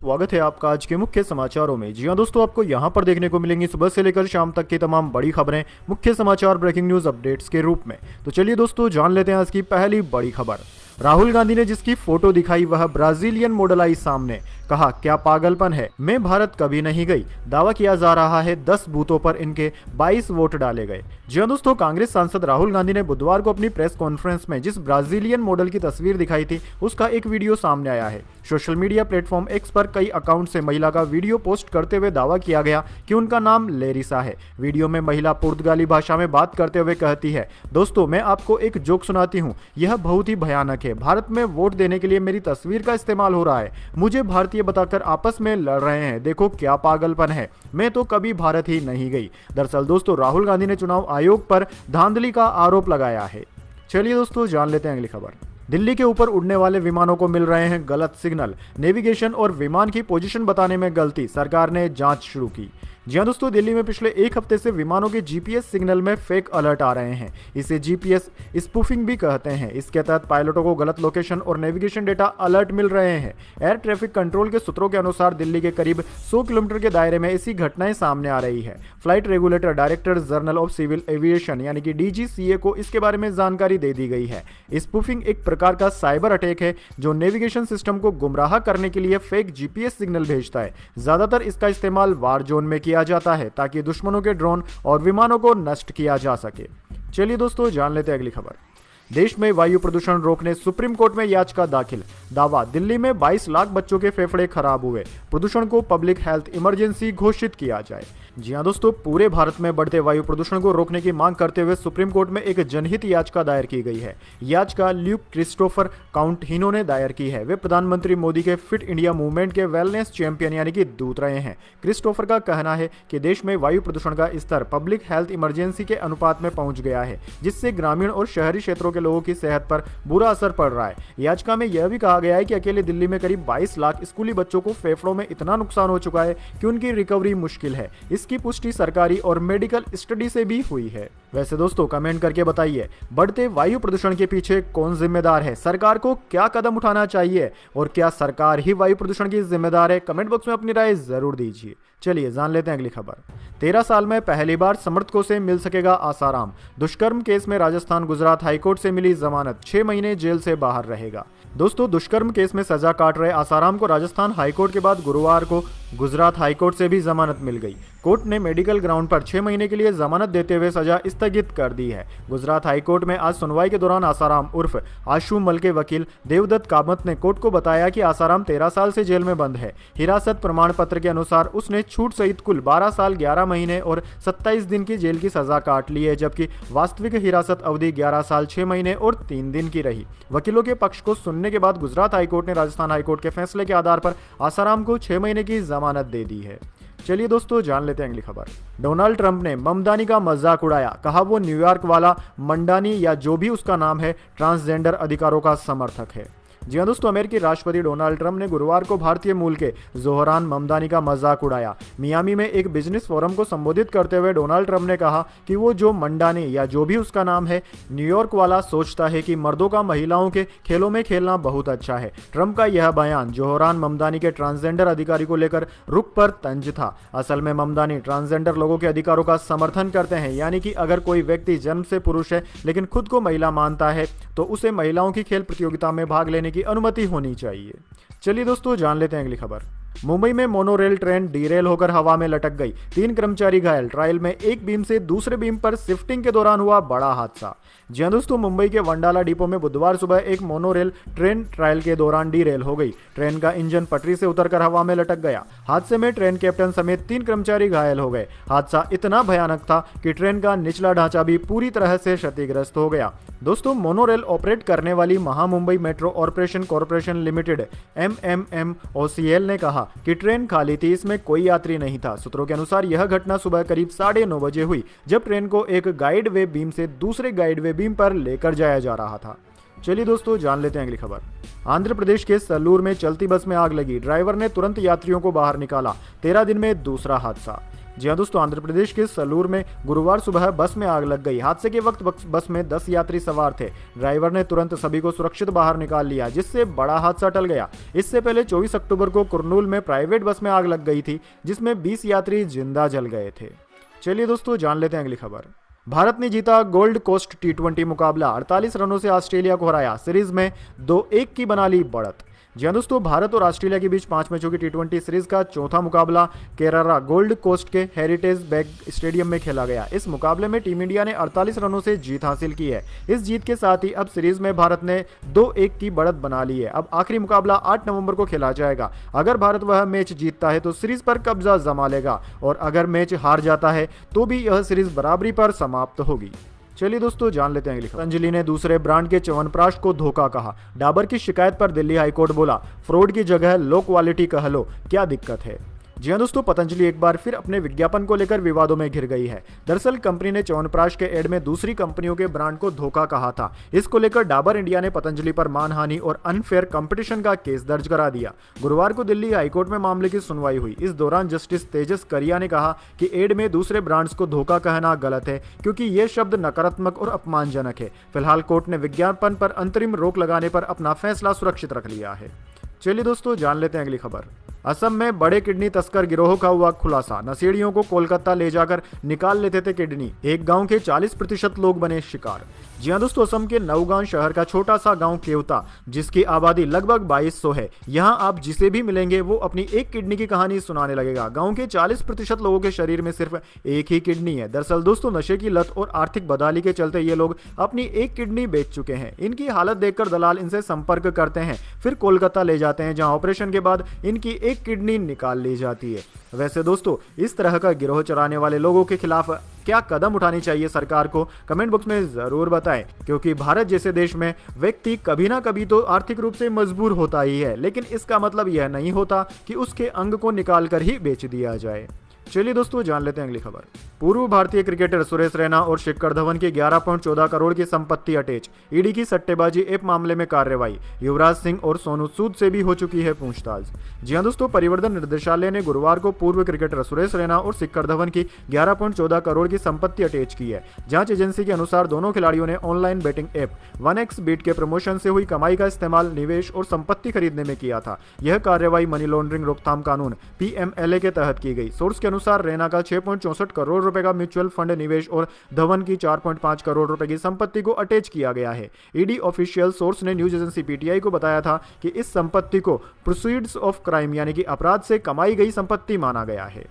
स्वागत है आपका आज के मुख्य समाचारों में। जी हां दोस्तों, आपको यहां पर देखने को मिलेंगी सुबह से लेकर शाम तक की तमाम बड़ी खबरें मुख्य समाचार ब्रेकिंग न्यूज अपडेट्स के रूप में। तो चलिए दोस्तों, जान लेते हैं आज की पहली बड़ी खबर। राहुल गांधी ने जिसकी फोटो दिखाई वह ब्राजीलियन मॉडल आई सामने, कहा क्या पागलपन है, मैं भारत कभी नहीं गई। दावा किया जा रहा है 10 बूथों पर इनके 22 वोट डाले गए। जी हां दोस्तों, कांग्रेस सांसद राहुल गांधी ने बुधवार को अपनी प्रेस कॉन्फ्रेंस में जिस ब्राजीलियन मॉडल की तस्वीर दिखाई थी उसका एक वीडियो सामने आया है। सोशल मीडिया प्लेटफॉर्म एक्स पर कई अकाउंट से महिला का वीडियो पोस्ट करते हुए दावा किया गया कि उनका नाम लेरिसा है। वीडियो में महिला पुर्तगाली भाषा में बात करते हुए कहती है, दोस्तों मैं आपको एक जोक सुनाती हूँ, यह बहुत ही भयानक है। भारत में वोट देने के लिए मेरी तस्वीर का इस्तेमाल हो रहा है, मुझे भारतीय बताकर आपस में लड़ रहे हैं, देखो क्या पागलपन है, मैं तो कभी भारत ही नहीं गई। दरअसल दोस्तों, राहुल गांधी ने चुनाव आयोग पर धांधली का आरोप लगाया है। चलिए दोस्तों, जान लेते हैं अगली खबर। दिल्ली के ऊपर उड़ने वाले विमानों को मिल रहे हैं गलत सिग्नल, नेविगेशन और विमान की पोजीशन बताने में गलती, सरकार ने जांच शुरू की। जी हां दोस्तों, दिल्ली में पिछले एक हफ्ते से विमानों के जीपीएस सिग्नल में फेक अलर्ट आ रहे हैं। इसे जीपीएस स्पूफिंग भी कहते हैं। इसके तहत पायलटों को गलत लोकेशन और नेविगेशन डेटा अलर्ट मिल रहे हैं। एयर ट्रैफिक कंट्रोल के सूत्रों के अनुसार दिल्ली के करीब 100 किलोमीटर के दायरे में ऐसी घटनाएं सामने आ रही है। Flight regulator director general of civil aviation यानी कि डीजीसीए को इसके बारे में जानकारी दे दी गई है। स्पूफिंग एक प्रकार का साइबर अटैक है जो नेविगेशन सिस्टम को गुमराह करने के लिए फेक जीपीएस सिग्नल भेजता है। ज्यादातर इसका इस्तेमाल वार जोन में किया जाता है ताकि दुश्मनों के ड्रोन और विमानों को नष्ट किया जा सके। चलिए दोस्तों, जान लेते हैं अगली खबर। देश में वायु प्रदूषण रोकने सुप्रीम कोर्ट में याचिका दाखिल, दावा दिल्ली में 22 लाख बच्चों के फेफड़े खराब हुए, प्रदूषण को पब्लिक हेल्थ इमरजेंसी घोषित किया जाए। जी हां दोस्तों, पूरे भारत में बढ़ते वायु प्रदूषण को रोकने की मांग करते हुए सुप्रीम कोर्ट में एक जनहित याचिका दायर की गई है। याचिका ल्यूक क्रिस्टोफर काउंटहिनो ने दायर की है। वे प्रधानमंत्री मोदी के फिट इंडिया मूवमेंट के वेलनेस चैंपियन यानी कि दूत रहे हैं। क्रिस्टोफर का कहना है कि देश में वायु प्रदूषण का स्तर पब्लिक हेल्थ इमरजेंसी के अनुपात में पहुंच गया है, जिससे ग्रामीण और शहरी क्षेत्रों के लोगों की सेहत पर बुरा असर पड़ रहा है। याचिका में यह भी कहा गया है कि अकेले दिल्ली में करीब 22 लाख स्कूली बच्चों को फेफड़ों में इतना नुकसान हो चुका है कि उनकी रिकवरी मुश्किल है। इसकी पुष्टि सरकारी और मेडिकल स्टडी से भी हुई है। वैसे दोस्तों, कमेंट करके बताइए, बढ़ते वायु प्रदूषण के पीछे कौन जिम्मेदार है, सरकार को क्या कदम उठाना चाहिए और क्या सरकार ही वायु प्रदूषण की जिम्मेदार है? कमेंट बॉक्स में अपनी राय जरूर दीजिए। चलिए जान लेते हैं अगली खबर। 13 साल में पहली बार समर्थकों से मिल सकेगा आसाराम, दुष्कर्म केस में राजस्थान गुजरात हाईकोर्ट से मिली जमानत, 6 महीने जेल से बाहर रहेगा। दोस्तों, दुष्कर्म केस में सजा काट रहे आसाराम को राजस्थान हाईकोर्ट के बाद गुरुवार को गुजरात हाईकोर्ट से भी जमानत मिल गई। कोर्ट ने मेडिकल ग्राउंड पर 6 महीने के लिए जमानत देते हुए सजा स्थगित कर दी है। गुजरात हाईकोर्ट में आज सुनवाई के दौरान आसाराम उर्फ आशु मल के वकील देवदत्त कामत ने कोर्ट को बताया कि आसाराम 13 साल से जेल में बंद है। हिरासत प्रमाण पत्र के अनुसार उसने छूट सहित कुल 12 साल 11 महीने और 27 दिन की जेल की सजा काट ली है, जबकि वास्तविक हिरासत अवधि 11 साल 6 महीने और 3 दिन की रही। वकीलों के पक्ष को सुनने के बाद गुजरात हाईकोर्ट ने राजस्थान हाईकोर्ट के फैसले के आधार पर आसाराम को 6 महीने की जमानत दे दी है। चलिए दोस्तों, जान लेते हैं अगली खबर। डोनाल्ड ट्रंप ने ममदानी का मजाक उड़ाया, कहा वो न्यूयॉर्क वाला मंडानी या जो भी उसका नाम है ट्रांसजेंडर अधिकारों का समर्थक है। जी हां दोस्तों, अमेरिकी राष्ट्रपति डोनाल्ड ट्रंप ने गुरुवार को भारतीय मूल के जोहरान ममदानी का मजाक उड़ाया। मियामी में एक बिजनेस फोरम को संबोधित करते हुए डोनाल्ड ट्रंप ने कहा कि वो जो मंडानी या जो भी उसका नाम है न्यूयॉर्क वाला सोचता है कि मर्दों का महिलाओं के खेलों में खेलना बहुत अच्छा है। ट्रंप का यह बयान जोहरान ममदानी के ट्रांसजेंडर अधिकारी को लेकर रुख पर तंज था। असल में ममदानी ट्रांसजेंडर लोगों के अधिकारों का समर्थन करते हैं, यानी कि अगर कोई व्यक्ति जन्म से पुरुष है लेकिन खुद को महिला मानता है तो उसे महिलाओं की खेल प्रतियोगिता में भाग लेने की अनुमति होनी चाहिए। चलिए दोस्तों, जान लेते हैं अगली खबर। मुंबई में मोनोरेल ट्रेन डीरेल होकर हवा में लटक गई, 3 कर्मचारी घायल। ट्रायल में एक बीम से दूसरे बीम पर शिफ्टिंग के दौरान हुआ बड़ा हादसा। जी हां दोस्तों, मुंबई के वंडाला डिपो में बुधवार सुबह एक मोनोरेल ट्रेन ट्रायल के दौरान डीरेल हो गई। ट्रेन का इंजन पटरी से उतरकर हवा में लटक गया। हादसे में ट्रेन कैप्टन समेत 3 कर्मचारी घायल हो गए। हादसा इतना भयानक था कि ट्रेन का निचला ढांचा भी पूरी तरह से क्षतिग्रस्त हो गया। दोस्तों, मोनोरेल ऑपरेट करने वाली Maha Mumbai metro operation corporation limited MMMOCL ने कहा कि ट्रेन खाली थी, इसमें कोई यात्री नहीं था। सूत्रों के अनुसार यह घटना सुबह करीब 9:30 बजे हुई, जब ट्रेन को एक गाइड वे बीम से दूसरे गाइड वे बीम पर लेकर जाया जा रहा था। चलिए दोस्तों, जान लेते हैं अगली खबर। आंध्र प्रदेश के सल्लूर में चलती बस में आग लगी, ड्राइवर ने तुरंत यात्रियों को बाहर निकाला। 13 दिन में दूसरा हादसा। जी हाँ दोस्तों, आंध्र प्रदेश के सलूर में गुरुवार सुबह बस में आग लग गई। हादसे के वक्त बस में 10 यात्री सवार थे। ड्राइवर ने तुरंत सभी को सुरक्षित बाहर निकाल लिया, जिससे बड़ा हादसा टल गया। इससे पहले 24 अक्टूबर को कुर्नूल में प्राइवेट बस में आग लग गई थी, जिसमें 20 यात्री जिंदा जल गए थे। चलिए दोस्तों, जान लेते हैं अगली खबर। भारत ने जीता गोल्ड कोस्ट T20 मुकाबला, 48 रनों से ऑस्ट्रेलिया को हराया। सीरीज में 2-1 की बना ली बढ़त। जी हाँ दोस्तों, भारत और ऑस्ट्रेलिया के बीच 5 मैचों की T20 सीरीज का चौथा मुकाबला केरला गोल्ड कोस्ट के हेरिटेज बैंक स्टेडियम में खेला गया। इस मुकाबले में टीम इंडिया ने 48 रनों से जीत हासिल की है। इस जीत के साथ ही अब सीरीज में भारत ने 2-1 की बढ़त बना ली है। अब आखिरी मुकाबला 8 नवंबर को खेला जाएगा। अगर भारत वह मैच जीतता है तो सीरीज पर कब्जा जमा लेगा, और अगर मैच हार जाता है तो भी यह सीरीज बराबरी पर समाप्त होगी। चलिए दोस्तों, जान लेते हैं अगली खबर। पतंजलि ने दूसरे ब्रांड के च्यवनप्राश को धोखा कहा। डाबर की शिकायत पर दिल्ली हाईकोर्ट बोला, फ्रॉड की जगह लो क्वालिटी कह लो, क्या दिक्कत है। जी हाँ दोस्तों, पतंजलि एक बार फिर अपने विज्ञापन को लेकर विवादों में घिर गई है। दरअसल कंपनी ने च्यवनप्राश के एड में दूसरी कंपनियों के ब्रांड को धोखा कहा था। इसको लेकर डाबर इंडिया ने पतंजलि पर मानहानि और अनफेयर कंपटीशन का केस दर्ज करा दिया। गुरुवार को दिल्ली हाईकोर्ट में मामले की सुनवाई हुई। इस दौरान जस्टिस तेजस करिया ने कहा कि एड में दूसरे ब्रांड्स को धोखा कहना गलत है, क्योंकि ये शब्द नकारात्मक और अपमानजनक है। फिलहाल कोर्ट ने विज्ञापन पर अंतरिम रोक लगाने पर अपना फैसला सुरक्षित रख लिया है। चलिए दोस्तों, जान लेते हैं अगली खबर। असम में बड़े किडनी तस्कर गिरोह का हुआ खुलासा। नशेड़ियों को कोलकाता ले जाकर निकाल लेते थे किडनी। एक गांव के 40% लोग बने शिकार। जी हाँ दोस्तों, असम के नौगांव शहर का छोटा सा गांव केवता, जिसकी आबादी लगभग 2200 है। यहाँ आप जिसे भी मिलेंगे वो अपनी एक किडनी की कहानी सुनाने लगेगा। गांव के 40% लोगों के शरीर में सिर्फ एक ही किडनी है। दरअसल दोस्तों, नशे की लत और आर्थिक बदहाली के चलते ये लोग अपनी एक किडनी बेच चुके हैं। इनकी हालत देखकर दलाल इनसे संपर्क करते हैं, फिर कोलकाता ले जाते हैं, जहाँ ऑपरेशन के बाद इनकी एक किडनी निकाल ली जाती है। वैसे दोस्तों, इस तरह का गिरोह चलाने वाले लोगों के खिलाफ क्या कदम उठानी चाहिए सरकार को, कमेंट बॉक्स में जरूर बताएं, क्योंकि भारत जैसे देश में व्यक्ति कभी ना कभी तो आर्थिक रूप से मजबूर होता ही है, लेकिन इसका मतलब यह नहीं होता कि उसके अंग को निकाल कर ही बेच दिया जाए। चलिए दोस्तों, जान लेते हैं अगली खबर। पूर्व भारतीय क्रिकेटर सुरेश रैना और शिखर धवन की 11.14 करोड़ की संपत्ति अटैच। ईडी की सट्टेबाजी ऐप मामले में कार्रवाई। युवराज सिंह और सोनू सूद से भी हो चुकी है पूछताछ। जी हां दोस्तों, परिवर्तन निर्देशालय ने गुरुवार को पूर्व क्रिकेटर सुरेश रैना और शिखर धवन की 11.14 करोड़ की संपत्ति अटैच की है। जांच एजेंसी के अनुसार दोनों खिलाड़ियों ने ऑनलाइन बेटिंग ऐप 1xBet के प्रमोशन से हुई कमाई का इस्तेमाल निवेश और संपत्ति खरीदने में किया था। यह कार्रवाई मनी लॉन्ड्रिंग रोकथाम कानून PMLA के तहत की गई। सोर्स के अनुसार रैना का 6.64 करोड़ रुपए का म्यूचुअल फंड निवेश और धवन की 4.5 करोड़ रुपए की संपत्ति को अटैच किया गया है। ईडी ऑफिशियल सोर्स ने न्यूज एजेंसी PTI को बताया था कि इस संपत्ति को प्रोसीड्स ऑफ क्राइम यानी कि अपराध से कमाई गई संपत्ति माना गया है।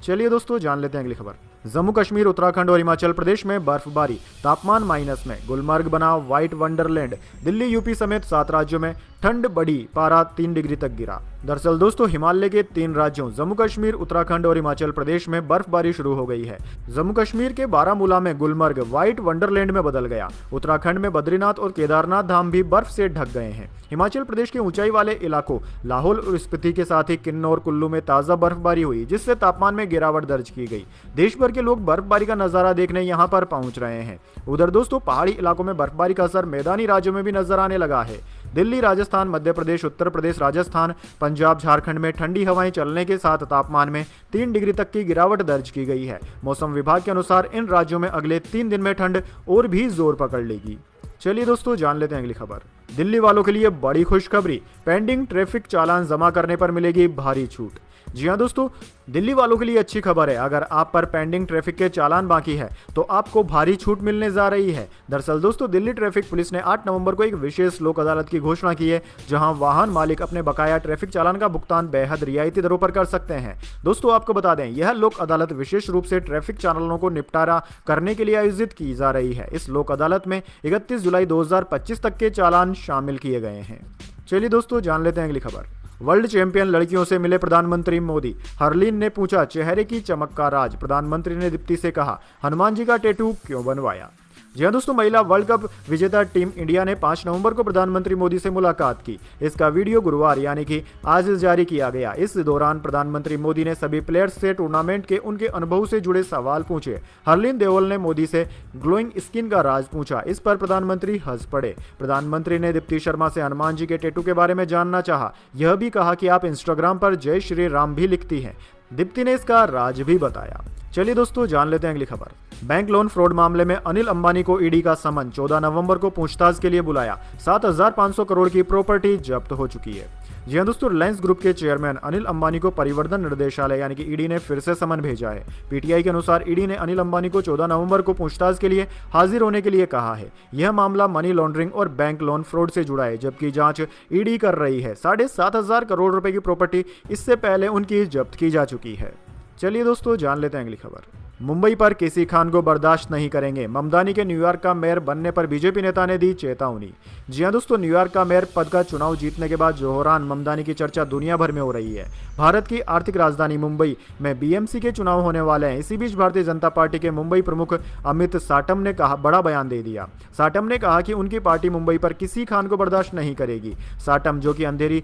चलिए दोस्तों, जान लेते हैं अगली खबर। जम्मू कश्मीर, उत्तराखंड और हिमाचल प्रदेश में बर्फबारी, तापमान माइनस में। गुलमर्ग बना व्हाइट वंडरलैंड। दिल्ली, यूपी समेत 7 राज्यों में ठंड बढ़ी, पारा 3 डिग्री तक गिरा। दरअसल दोस्तों, हिमालय के 3 राज्यों जम्मू कश्मीर, उत्तराखंड और हिमाचल प्रदेश में बर्फबारी शुरू हो गई है। जम्मू कश्मीर के बारामूला में गुलमर्ग व्हाइट वंडरलैंड में बदल गया। उत्तराखंड में बद्रीनाथ और केदारनाथ धाम भी बर्फ से ढक गए हैं। हिमाचल प्रदेश के ऊंचाई वाले इलाकों लाहौल और स्पीति के साथ ही किन्नौर, कुल्लू में ताजा बर्फबारी हुई, जिससे तापमान में गिरावट दर्ज की गई। देश भर के लोग बर्फबारी का नजारा देखने यहां पर पहुंच रहे हैं। उधर दोस्तों, पहाड़ी इलाकों में बर्फबारी का असर मैदानी राज्यों में भी नजर आने लगा है। दिल्ली, राजस्थान, मध्य प्रदेश, उत्तर प्रदेश, राजस्थान, पंजाब, झारखंड में ठंडी हवाएं चलने के साथ तापमान में 3 डिग्री तक की गिरावट दर्ज की गई है। मौसम विभाग के अनुसार इन राज्यों में अगले 3 दिन में ठंड और भी जोर पकड़ लेगी। चलिए दोस्तों, जान लेते हैं अगली खबर। दिल्ली वालों के लिए बड़ी खुशखबरी, पेंडिंग ट्रैफिक चालान जमा करने पर मिलेगी भारी छूट। जी हाँ दोस्तों, दिल्ली वालों के लिए अच्छी खबर है। अगर आप पर पेंडिंग ट्रैफिक के चालान बाकी है तो आपको भारी छूट मिलने जा रही है। दरअसल दोस्तों, दिल्ली ट्रैफिक पुलिस ने 8 नवंबर को एक विशेष लोक अदालत की घोषणा की है, जहां वाहन मालिक अपने बकाया ट्रैफिक चालान का भुगतान बेहद रियायती दरों पर कर सकते हैं। दोस्तों, आपको बता दें, यह लोक अदालत विशेष रूप से ट्रैफिक चालानों को निपटारा करने के लिए आयोजित की जा रही है। इस लोक अदालत में 31 जुलाई 2025 तक के चालान शामिल किए गए हैं। चलिए दोस्तों, जान लेते हैं अगली खबर। वर्ल्ड चैंपियन लड़कियों से मिले प्रधानमंत्री मोदी। हरलीन ने पूछा चेहरे की चमक का राज। प्रधानमंत्री ने दीप्ति से कहा, हनुमान जी का टैटू क्यों बनवाया। जी हाँ दोस्तों, महिला वर्ल्ड कप विजेता टीम इंडिया ने 5 नवंबर को प्रधानमंत्री मोदी से मुलाकात की। इसका वीडियो गुरुवार यानी कि आज जारी किया गया। इस दौरान प्रधानमंत्री मोदी ने सभी प्लेयर्स से टूर्नामेंट के उनके अनुभव से जुड़े सवाल पूछे। हरलीन देओल ने मोदी से ग्लोइंग स्किन का राज पूछा। इस पर प्रधानमंत्री हंस पड़े। प्रधानमंत्री ने दीप्ति शर्मा से हनुमान जी के टैटू के बारे में जानना चाहा। यह भी कहा कि आप इंस्टाग्राम पर जय श्री राम भी लिखती हैं। दीप्ति ने इसका राज भी बताया। चलिए दोस्तों जान लेते हैं अगली खबर। बैंक लोन फ्रॉड मामले में अनिल अंबानी को ईडी का समन, 14 नवंबर को पूछताछ के लिए बुलाया। 7,500 करोड़ की प्रॉपर्टी जब्त हो चुकी है। जी हाँ दोस्तों, रिलायंस ग्रुप के चेयरमैन अनिल अंबानी को परिवर्तन निर्देशालय यानी कि ईडी ने फिर से समन भेजा है। पीटीआई के अनुसार ईडी ने अनिल अंबानी को 14 नवंबर को पूछताछ के लिए हाजिर होने के लिए कहा है। यह मामला मनी लॉन्ड्रिंग और बैंक लोन फ्रॉड से जुड़ा है, जबकि जांच ईडी कर रही है। 7,500 करोड़ रुपए की प्रॉपर्टी इससे पहले उनकी जब्त की जा चुकी है। चलिए दोस्तों जान लेते हैं अगली खबर। मुंबई पर किसी खान को बर्दाश्त नहीं करेंगे, ममदानी के न्यूयॉर्क का मेयर बनने पर बीजेपी नेता ने दी चेतावनी। जी हां दोस्तों, न्यूयॉर्क का मेयर पद का चुनाव जीतने के बाद जोहरान ममदानी की चर्चा दुनिया भर में हो रही है। भारत की आर्थिक राजधानी मुंबई में बीएमसी के चुनाव होने वाले हैं। इसी बीच भारतीय जनता पार्टी के मुंबई प्रमुख अमित साटम ने कहा, बड़ा बयान दे दिया। साटम ने कहा कि उनकी पार्टी मुंबई पर किसी खान को बर्दाश्त नहीं करेगी। साटम, जो कि अंधेरी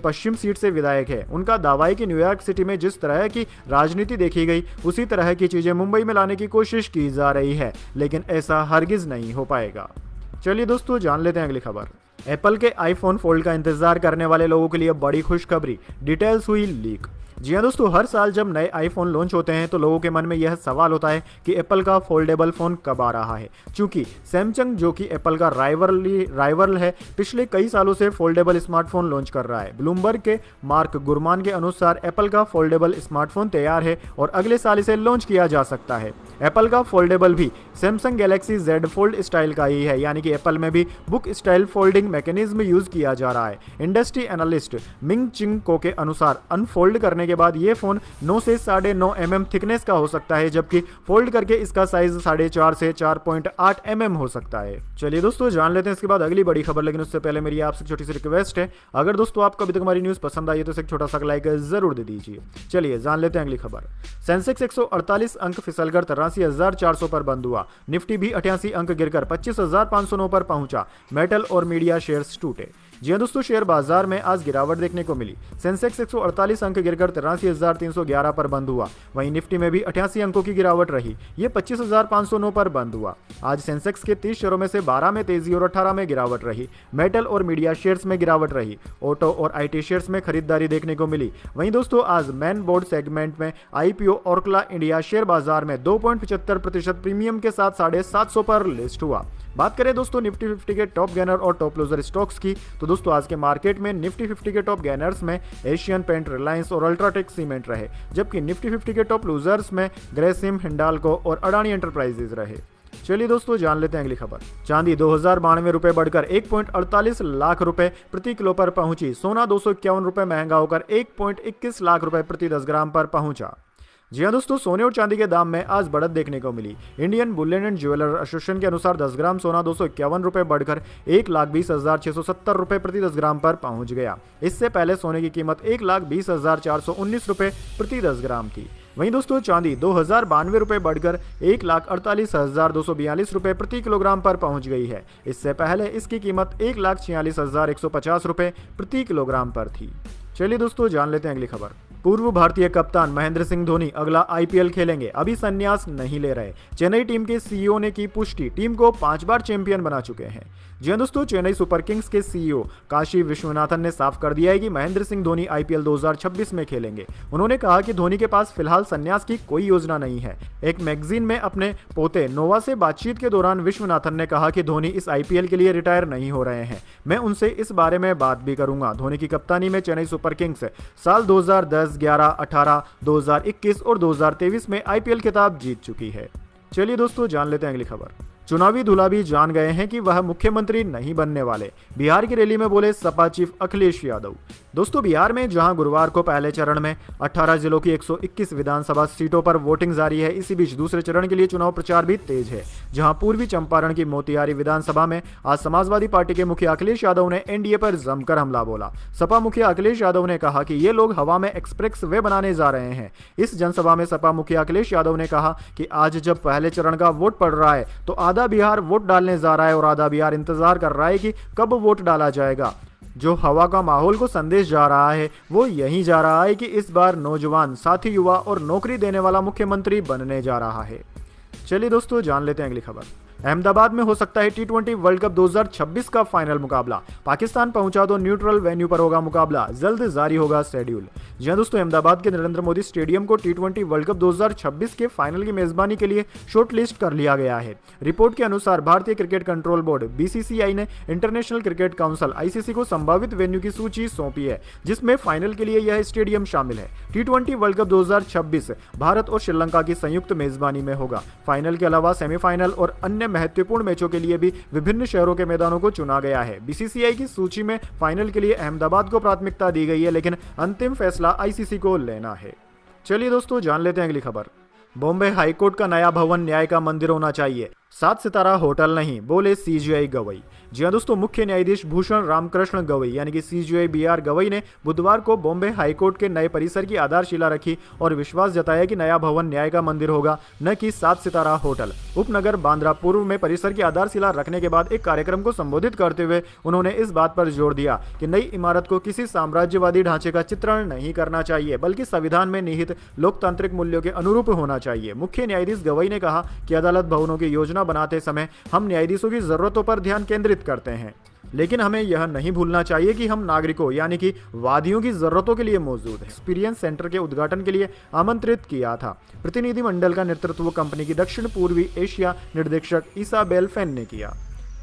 पश्चिम सीट से विधायक है, उनका दावा है कि न्यूयॉर्क सिटी में जिस तरह की राजनीति देखी गई, उसी तरह की चीजें मुंबई में लाने की कोशिश की जा रही है, लेकिन ऐसा हरगिज नहीं हो पाएगा। चलिए दोस्तों जान लेते हैं अगली खबर। एप्पल के आईफोन फोल्ड का इंतजार करने वाले लोगों के लिए बड़ी खुशखबरी, डिटेल्स हुई लीक। जी हाँ दोस्तों, हर साल जब नए आईफोन लॉन्च होते हैं तो लोगों के मन में यह सवाल होता है कि एप्पल का फोल्डेबल फ़ोन कब आ रहा है। चूंकि सैमसंग, जो कि एप्पल का राइवल है, पिछले कई सालों से फोल्डेबल स्मार्टफोन लॉन्च कर रहा है। ब्लूमबर्ग के मार्क गुरमान के अनुसार एप्पल का फोल्डेबल स्मार्टफोन तैयार है और अगले साल इसे लॉन्च किया जा सकता है। एप्पल का फोल्डेबल भी Samsung Galaxy Z fold style का ही है, यानी कि एप्पल में भी book style folding mechanism use किया जा रहा है। इंडस्ट्री एनालिस्ट मिंग चिंग को के अनुसार अनफोल्ड करने के बाद ये फोन 9 से 9.5 mm थिकनेस का हो सकता है, जबकि फोल्ड करके इसका साइज 4.5 से 4.8 mm हो सकता है। चलिए दोस्तों जान लेते हैं इसके बाद अगली बड़ी खबर, लेकिन उससे पहले मेरी आपसे छोटी सी रिक्वेस्ट है, अगर दोस्तों आपको अभी तक हमारी न्यूज पसंद आई है तो इसे एक छोटा सा लाइक जरूर दे दीजिए। चलिए जान लेते हैं अगली खबर। सेंसेक्स 148 अंक फिसलकर 83,400 पर बंद हुआ। निफ्टी भी 88 अंक गिरकर 25,509 पर पहुंचा। मेटल और मीडिया शेयर्स टूटे। जी हां दोस्तों, शेयर बाजार में आज गिरावट देखने को मिली। सेंसेक्स 148 अंक गिरकर 83,311 पर बंद हुआ। वहीं निफ्टी में भी 88 अंकों की गिरावट रही। ये 25,509 पर बंद हुआ। आज सेंसेक्स के 30 शेयरों में से 12 में तेजी और 18 में गिरावट रही। मेटल और मीडिया शेयर्स में गिरावट रही। ऑटो और आईटी शेयर्स में खरीदारी देखने को मिली। वहीं दोस्तों आज मैन बोर्ड सेगमेंट में आईपीओ ओरकला इंडिया शेयर बाजार में 2.75% प्रीमियम के साथ 750 पर लिस्ट हुआ। बात करें दोस्तों निफ्टी 50 के टॉप गेनर और टॉप लूजर स्टॉक्स की, तो दोस्तों आज के मार्केट में निफ्टी 50 के टॉप गेनर्स में एशियन पेंट, रिलायंस और अल्ट्राटेक सीमेंट रहे, जबकि निफ्टी 50 के टॉप लूजर्स में ग्रेसिम, हिंडाल्को और अडानी एंटरप्राइजेज रहे। चलिए दोस्तों जान लेते हैं अगली खबर। चांदी 2092 रुपए बढ़कर 1.48 लाख रुपए प्रति किलो पर पहुंची। सोना 251 रुपए महंगा होकर 1.21 लाख रुपए प्रति 10 ग्राम पर पहुंचा। जी हाँ दोस्तों, सोने और चांदी के दाम में आज बढ़त देखने को मिली। Indian bullion and jeweller association के अनुसार 10 ग्राम सोना 251 रुपए बढ़कर 1,20,670 रुपए प्रति 10 ग्राम पर पहुंच गया। इससे पहले सोने की कीमत 1,20,419 रुपए प्रति 10 ग्राम थी। वहीं दोस्तों चांदी 2,092 रुपए बढ़कर 1,48,242 रुपए प्रति किलोग्राम पर पहुंच गई है। इससे पहले इसकी कीमत 1,46,150 रुपए प्रति किलोग्राम पर थी। चलिए दोस्तों जान लेते हैं अगली खबर। पूर्व भारतीय कप्तान महेंद्र सिंह धोनी अगला आईपीएल खेलेंगे, अभी संन्यास नहीं ले रहे। चेन्नई टीम के सीईओ ने की पुष्टि, टीम को 5 बार चैंपियन बना चुके हैं। जी हां दोस्तों, चेन्नई सुपर किंग्स के सीईओ काशी विश्वनाथन ने साफ कर दिया है कि महेंद्र सिंह धोनी आईपीएल 2026 में खेलेंगे। उन्होंने कहा कि धोनी के पास फिलहाल संन्यास की कोई योजना नहीं है। एक मैगजीन में अपने पोते नोवा से बातचीत के दौरान विश्वनाथन ने कहा कि धोनी इस आईपीएल के लिए रिटायर नहीं हो रहे हैं। मैं उनसे इस बारे में बात भी करूंगा। धोनी की कप्तानी में चेन्नई सुपर किंग्स साल 2010, 11, 18, 2021 और 2023 में आईपीएल खिताब जीत चुकी है। चलिए दोस्तों जान लेते हैं अगली खबर। चुनावी धुला भी जान गए हैं कि वह मुख्यमंत्री नहीं बनने वाले, बिहार की रैली में बोले सपा चीफ अखिलेश यादव। दोस्तों बिहार में जहां गुरुवार को पहले चरण में 18 जिलों की 121 विधानसभा सीटों पर वोटिंग जारी है, इसी बीच दूसरे चरण के लिए चुनाव प्रचार भी तेज है। जहां पूर्वी चंपारण की मोतिहारी विधानसभा में आज समाजवादी पार्टी के मुखिया अखिलेश यादव ने एनडीए पर जमकर हमला बोला। सपा मुखिया अखिलेश यादव ने कहा कि ये लोग हवा में एक्सप्रेस वे बनाने जा रहे हैं। इस जनसभा में सपा मुखिया अखिलेश यादव ने कहा कि आज जब पहले चरण का वोट पड़ रहा है तो आधा बिहार वोट डालने जा रहा है और आधा बिहार इंतजार कर रहा है कि कब वोट डाला जाएगा। जो हवा का माहौल को संदेश जा रहा है वो यही जा रहा है कि इस बार नौजवान, साथी युवा और नौकरी देने वाला मुख्यमंत्री बनने जा रहा है। चलिए दोस्तों जान लेते हैं अगली खबर। अहमदाबाद में हो सकता है T20 वर्ल्ड कप 2026 का फाइनल मुकाबला। पाकिस्तान पहुंचा तो न्यूट्रल वेन्यू पर होगा मुकाबला, जल्द जारी होगा शेड्यूल। जी हां दोस्तों, अहमदाबाद के नरेंद्र मोदी स्टेडियम को T20 वर्ल्ड कप 2026 के फाइनल की मेजबानी के लिए शॉर्टलिस्ट कर लिया गया है। रिपोर्ट के अनुसार भारतीय क्रिकेट कंट्रोल बोर्ड BCCI ने इंटरनेशनल क्रिकेट काउंसिल ICC को संभावित वेन्यू की सूची सौंपी है, जिसमें फाइनल के लिए यह स्टेडियम शामिल है। T20 वर्ल्ड कप 2026 भारत और श्रीलंका की संयुक्त मेजबानी में होगा। फाइनल के अलावा सेमीफाइनल और अन्य महत्वपूर्ण मैचों के लिए भी विभिन्न शहरों के मैदानों को चुना गया है। BCCI की सूची में फाइनल के लिए अहमदाबाद को प्राथमिकता दी गई है, लेकिन अंतिम फैसला ICC को लेना है। चलिए दोस्तों, जान लेते हैं अगली खबर। बॉम्बे हाईकोर्ट का नया भवन न्याय का मंदिर होना चाहिए, 7 सितारा होटल नहीं, बोले CJI गवई। जी हां दोस्तों, मुख्य न्यायाधीश भूषण रामकृष्ण गवई यानी कि CJI BR गवई ने बुधवार को बॉम्बे हाईकोर्ट के नए परिसर की आधारशिला रखी और विश्वास जताया कि नया भवन न्याय का मंदिर होगा, न कि 7 सितारा होटल। उपनगर बांद्रा पूर्व में परिसर की आधारशिला रखने के बाद एक कार्यक्रम को संबोधित करते हुए उन्होंने इस बात पर जोर दिया कि नई इमारत को किसी साम्राज्यवादी ढांचे का चित्रण नहीं करना चाहिए, बल्कि संविधान में निहित लोकतांत्रिक मूल्यों के अनुरूप होना चाहिए। मुख्य न्यायाधीश गवई ने कहा कि अदालत भवनों की योजना बनाते समय हम न्यायाधीशों की जरूरतों पर ध्यान केंद्रित करते हैं, लेकिन हमें यह नहीं भूलना चाहिए कि हम नागरिकों यानी कि वादियों की जरूरतों के लिए मौजूद हैं। एक्सपीरियंस सेंटर के उद्घाटन के लिए आमंत्रित किया था। प्रतिनिधिमंडल का नेतृत्व कंपनी की दक्षिण पूर्वी एशिया निर्देशक इसाबेल फेन ने किया।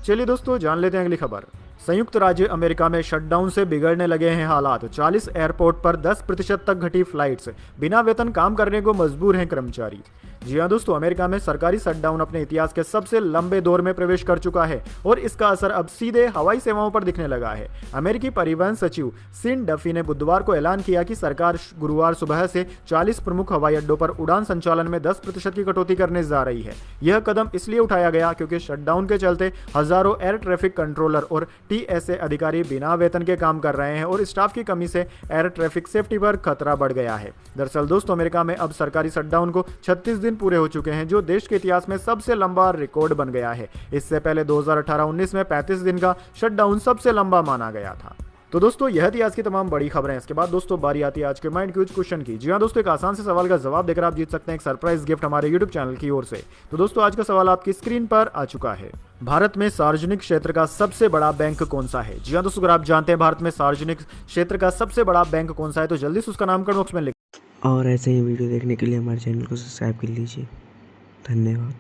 चलिए दोस्तों, जान लेते हैं अगली खबर। संयुक्त राज्य अमेरिका में शटडाउन से बिगड़ने लगे हैं हालात। 40 एयरपोर्ट पर 10% तक घटी फ्लाइट्स, बिना वेतन काम करने को मजबूर हैं कर्मचारी। जी हां दोस्तों, अमेरिका में सरकारी शटडाउन अपने इतिहास के सबसे लंबे दौर में प्रवेश कर चुका है और इसका असर अब सीधे हवाई सेवाओं पर दिखने लगा है। अमेरिकी परिवहन सचिव सीन डफी ने बुधवार को ऐलान किया कि सरकार गुरुवार सुबह से 40 प्रमुख हवाई अड्डों पर उड़ान संचालन में 10% की कटौती करने जा रही है। यह कदम इसलिए उठाया गया क्योंकि शटडाउन के चलते हजारों एयर ट्रैफिक कंट्रोलर और TSA अधिकारी बिना वेतन के काम कर रहे हैं और स्टाफ की कमी से एयर ट्रैफिक सेफ्टी पर खतरा बढ़ गया है। दरअसल दोस्तों, अमेरिका में अब सरकारी शटडाउन को 36 दिन पूरे हो चुके हैं, जो देश के इतिहास में सबसे लंबा रिकॉर्ड बन गया है। इससे पहले 2018-19 में 35 दिन का शटडाउन सबसे लंबा माना गया था। तो दोस्तों, यह थी आज की तमाम बड़ी खबरें। इसके बाद दोस्तों बारी आती है आज के माइंड क्यूज क्वेश्चन की। जी हां दोस्तों, एक आसान से सवाल का जवाब देकर आप जीत सकते हैं एक सरप्राइज गिफ्ट हमारे यूट्यूब चैनल की ओर से। तो दोस्तों, आज का सवाल आपकी स्क्रीन पर आ चुका है। भारत में सार्वजनिक क्षेत्र का सबसे बड़ा बैंक कौन सा है? जी हां दोस्तों, अगर आप जानते हैं भारत में सार्वजनिक क्षेत्र का सबसे बड़ा बैंक कौन सा है तो जल्दी से उसका नाम कमेंट बॉक्स में लिख। और ऐसे ही वीडियो देखने के लिए हमारे चैनल को सब्सक्राइब कर लीजिए। धन्यवाद।